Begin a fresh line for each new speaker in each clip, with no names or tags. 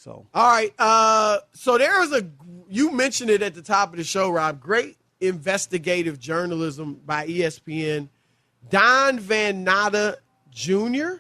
So
all right. So there was you mentioned it at the top of the show, Rob. Great investigative journalism by ESPN. Don Van Natta Jr.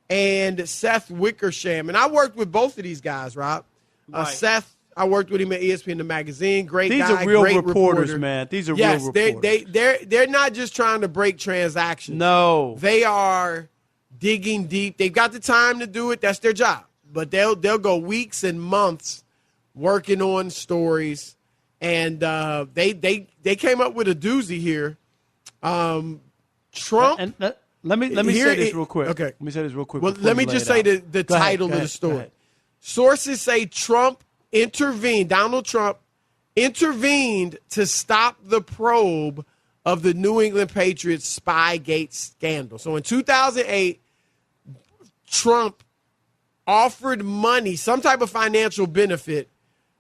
and Seth Wickersham. And I worked with both of these guys, Rob.
Right.
Seth, I worked with him at ESPN, the magazine. Great
These
guy,
are real
great
reporters,
reporter.
man. These are
yes,
real reporters.
They're not just trying to break transactions.
No.
They are digging deep. They've got the time to do it. That's their job. But they'll go weeks and months working on stories. And they came up with a doozy here. Trump.
And let me say this real quick.
Okay.
Let me say this real quick.
Well, let me just say the title of the story. Sources say Donald Trump intervened to stop the probe of the New England Patriots Spygate scandal. So in 2008, Trump offered money, some type of financial benefit,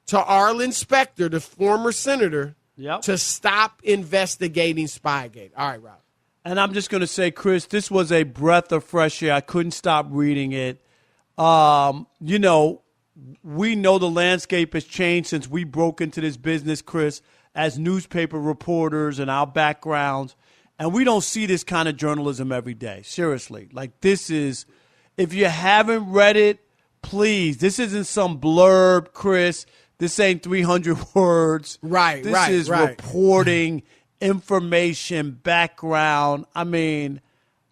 to Arlen Specter, the former senator, to stop investigating Spygate. All right, Rob.
And I'm just going to say, Chris, this was a breath of fresh air. I couldn't stop reading it. We know the landscape has changed since we broke into this business, Chris, as newspaper reporters and our backgrounds. And we don't see this kind of journalism every day. Seriously. Like, this is, if you haven't read it, please, this isn't some blurb, Chris. This ain't 300 words.
Right,
This is reporting, information, background. I mean,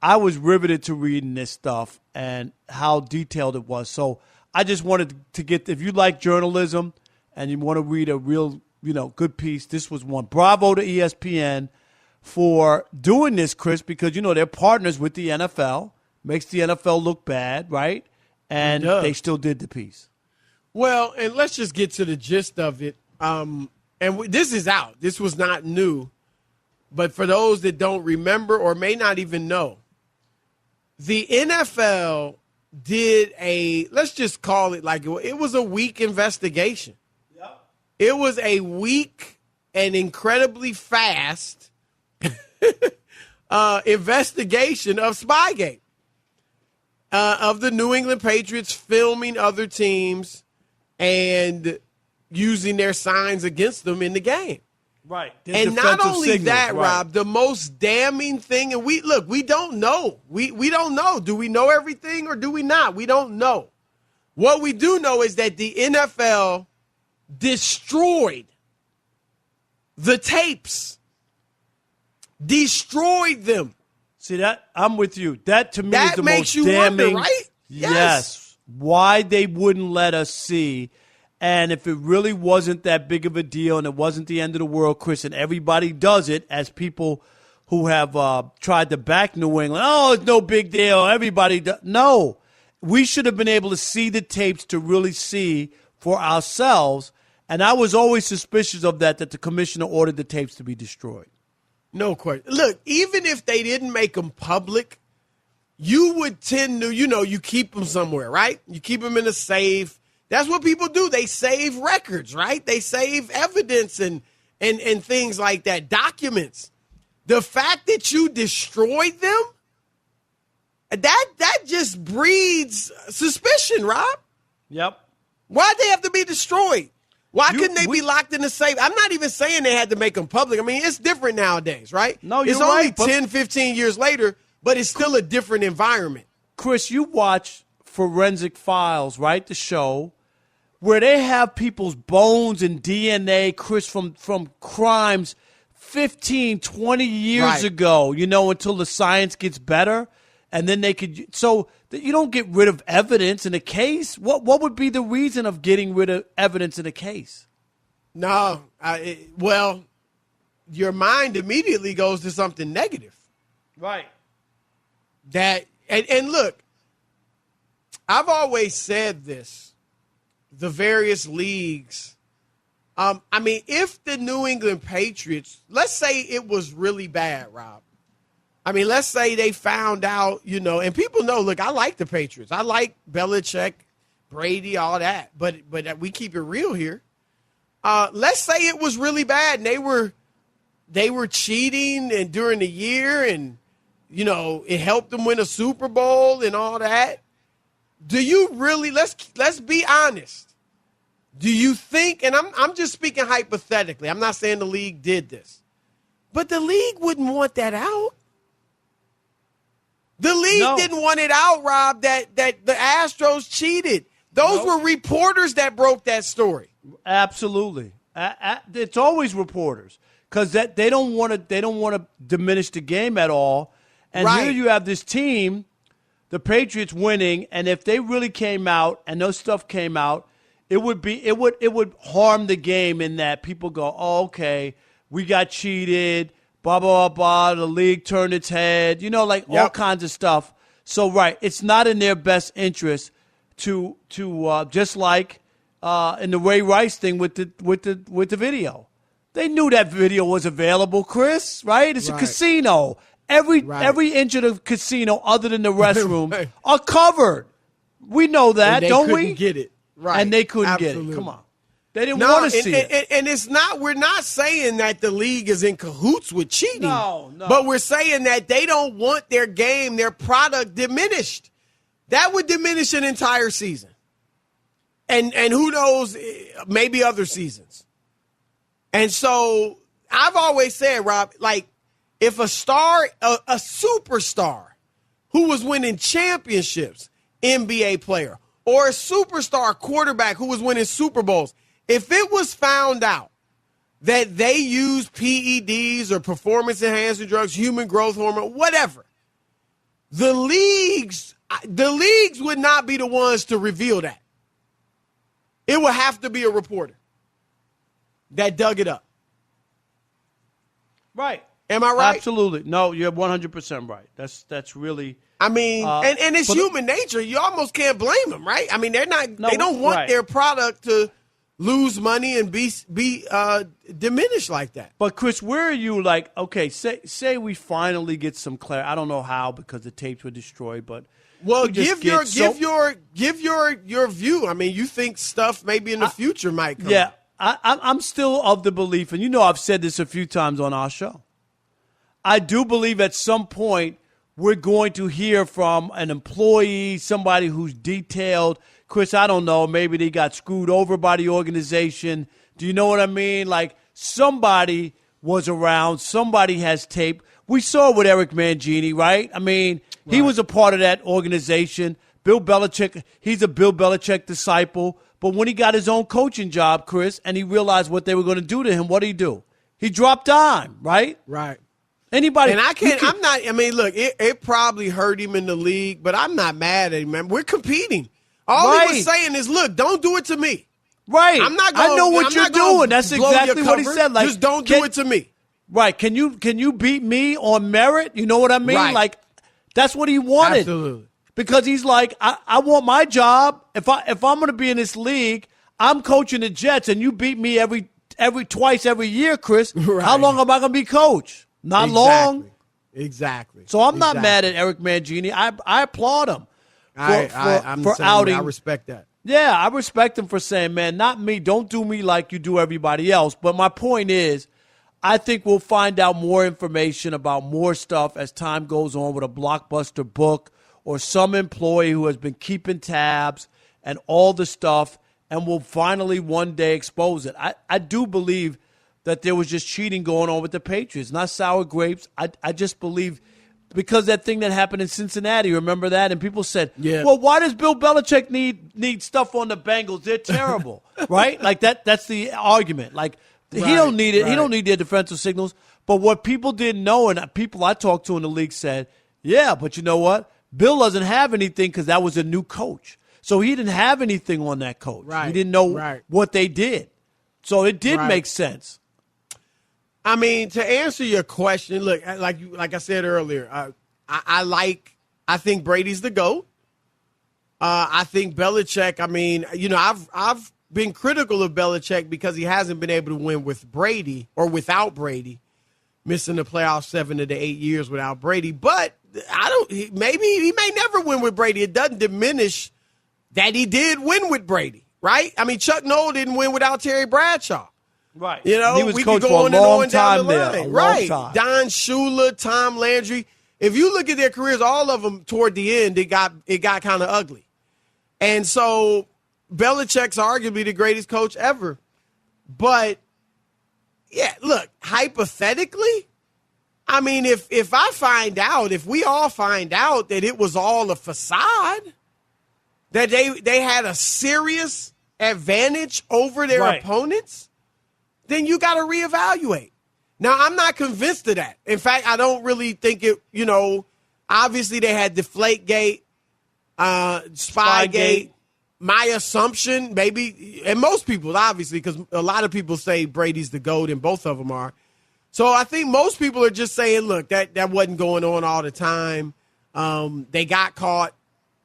I was riveted to reading this stuff and how detailed it was. So I just wanted to get, if you like journalism and you want to read a real, good piece, this was one. Bravo to ESPN for doing this, Chris, because, they're partners with the NFL. Makes the NFL look bad, right? And they still did the piece.
Well, and let's just get to the gist of it. This is out. This was not new. But for those that don't remember or may not even know, the NFL did let's just call it like it was a weak investigation. Yep. It was a weak and incredibly fast investigation of Spygate, of the New England Patriots filming other teams and using their signs against them in the game.
Right.
And not only that, Rob, the most damning thing, and we don't know. We don't know. Do we know everything or do we not? We don't know. What we do know is that the NFL destroyed the tapes. Destroyed them.
See that? I'm with you. That to me is the
makes
most
you
damning.
wonder, right?
Yes. Why they wouldn't let us see. And if it really wasn't that big of a deal and it wasn't the end of the world, Chris, and everybody does it as people who have tried to back New England. Oh, it's no big deal. Everybody does. No. We should have been able to see the tapes to really see for ourselves. And I was always suspicious of that the commissioner ordered the tapes to be destroyed.
No question. Look, even if they didn't make them public, you would tend to, you keep them somewhere, right? You keep them in a safe. That's what people do. They save records, right? They save evidence and things like that, documents. The fact that you destroyed them, that just breeds suspicion, Rob.
Yep.
Why'd they have to be destroyed? Why couldn't they be locked in the safe? I'm not even saying they had to make them public. I mean, it's different nowadays, right?
No, you're
It's only
right,
10, 15 years later, but it's still a different environment.
Chris, you watch Forensic Files, right, the show, where they have people's bones and DNA, Chris, from crimes 15, 20 years ago, until the science gets better. And then they could – so you don't get rid of evidence in a case. What would be the reason of getting rid of evidence in a case?
No. Well, your mind immediately goes to something negative.
Right.
That and look, I've always said this, the various leagues. I mean, if the New England Patriots, let's say it was really bad, Rob. I mean, let's say they found out, and people know, look, I like the Patriots. I like Belichick, Brady, all that. But we keep it real here. Let's say it was really bad and they were cheating and during the year and, it helped them win a Super Bowl and all that. do you really, let's be honest. Do you think, and I'm just speaking hypothetically, I'm not saying the league did this, but the league wouldn't want that out. The league didn't want it out, Rob, that the Astros cheated. Those were reporters that broke that story.
Absolutely. It's always reporters because they don't want to diminish the game at all. And here you have this team, the Patriots winning, and if they really came out and those stuff came out, it would harm the game in that people go, oh, okay, we got cheated, blah, blah, blah, the league turned its head, all kinds of stuff. So, it's not in their best interest to just like in the Ray Rice thing with the video. They knew that video was available, Chris, right? It's a casino. Every inch of the casino other than the restroom are covered. We know that, don't we?
They couldn't get it. Right.
And they couldn't get it. Come on. They didn't want to see it.
And it's not, we're not saying that the league is in cahoots with cheating.
No.
But we're saying that they don't want their game, their product diminished. That would diminish an entire season. And who knows, maybe other seasons. And so I've always said, Rob, like, if a star, a superstar who was winning championships, NBA player, or a superstar quarterback who was winning Super Bowls, if it was found out that they used PEDs or performance-enhancing drugs, human growth hormone, whatever, the leagues would not be the ones to reveal that. It would have to be a reporter that dug it up.
Right.
Am I right?
Absolutely. No, you're 100% right. That's really.
I mean, and it's human nature. You almost can't blame them, right? I mean, they don't want their product to lose money and be diminished like that.
But Chris, where are you? Like, okay, say we finally get some clarity. I don't know how because the tapes were destroyed, but
give your view. I mean, you think stuff maybe in the future might come.
Yeah, I'm still of the belief, and I've said this a few times on our show. I do believe at some point we're going to hear from an employee, somebody who's detailed. Chris, I don't know, maybe they got screwed over by the organization. Do you know what I mean? Like somebody was around, somebody has tape. We saw it with Eric Mangini, right? I mean, he was a part of that organization. Bill Belichick, he's a Bill Belichick disciple. But when he got his own coaching job, Chris, and he realized what they were going to do to him, what did he do? He dropped dime, right?
Right.
Anybody,
and it probably hurt him in the league, but I'm not mad at him, man. We're competing. All he was saying is, look, don't do it to me.
Right.
I'm not going,
I know what you're doing. That's exactly what he said. Like,
just don't do it to me.
Right. Can you beat me on merit? You know what I mean?
Right.
Like, that's what he wanted.
Absolutely.
Because he's like, I want my job. If I'm going to be in this league, I'm coaching the Jets, and you beat me twice every year, Chris. Right. How long am I going to be coach? Not long.
Exactly.
So I'm not mad at Eric Mangini. I applaud him for outing.
I respect that.
Yeah, I respect him for saying, man, not me. Don't do me like you do everybody else. But my point is, I think we'll find out more information about more stuff as time goes on with a blockbuster book or some employee who has been keeping tabs and all the stuff, and will finally one day expose it. I do believe that there was just cheating going on with the Patriots, not sour grapes. I just believe because that thing that happened in Cincinnati, remember that? And people said, well, why does Bill Belichick need stuff on the Bengals? They're terrible, right? Like that's the argument. Like he don't need it. Right. He don't need their defensive signals. But what people didn't know, and people I talked to in the league said, yeah, but you know what? Bill doesn't have anything because that was a new coach. So he didn't have anything on that coach.
Right.
He didn't know what they did. So it did make sense.
I mean, to answer your question, look, like I said earlier, I think Brady's the GOAT. I think Belichick, I mean, I've been critical of Belichick because he hasn't been able to win with Brady or without Brady, missing the playoffs 7 of the 8 years without Brady. But maybe he may never win with Brady. It doesn't diminish that he did win with Brady, right? I mean, Chuck Noll didn't win without Terry Bradshaw.
Right.
He was
coach for a long time there.
Right. Don Shula, Tom Landry. If you look at their careers, all of them toward the end, it got kind of ugly. And so Belichick's arguably the greatest coach ever. But, yeah, look, hypothetically, I mean, if we all find out that it was all a facade, that they had a serious advantage over their opponents, then you got to reevaluate. Now, I'm not convinced of that. In fact, I don't really think it, obviously they had Deflategate, Spygate. My assumption, maybe, and most people, obviously, because a lot of people say Brady's the GOAT, and both of them are. So I think most people are just saying, look, that wasn't going on all the time. They got caught.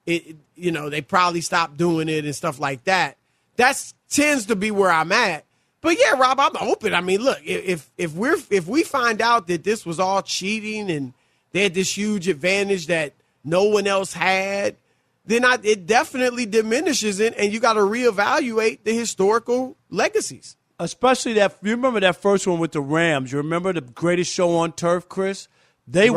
They probably stopped doing it and stuff like that. That tends to be where I'm at. But yeah, Rob, I'm open. I mean, look, if we find out that this was all cheating and they had this huge advantage that no one else had, then it definitely diminishes it, and you got to reevaluate the historical legacies.
Especially you remember that first one with the Rams. You remember the greatest show on turf, Chris? They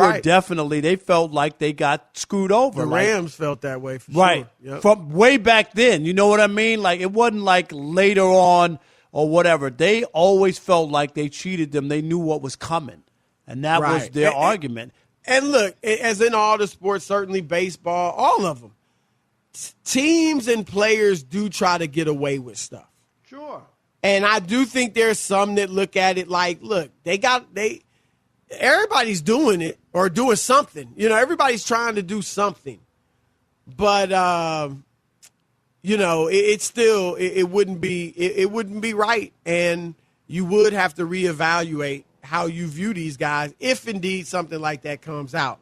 felt like they got screwed over.
The Rams felt that way for
sure.
Yep.
From way back then. You know what I mean? Like, it wasn't like later on or whatever. They always felt like they cheated them. They knew what was coming. And that was their argument.
And look, as in all the sports, certainly baseball, all of them, teams and players do try to get away with stuff.
Sure.
And I do think there's some that look at it like, look, everybody's doing it or doing something. Everybody's trying to do something. But it wouldn't be right, and you would have to reevaluate how you view these guys if indeed something like that comes out.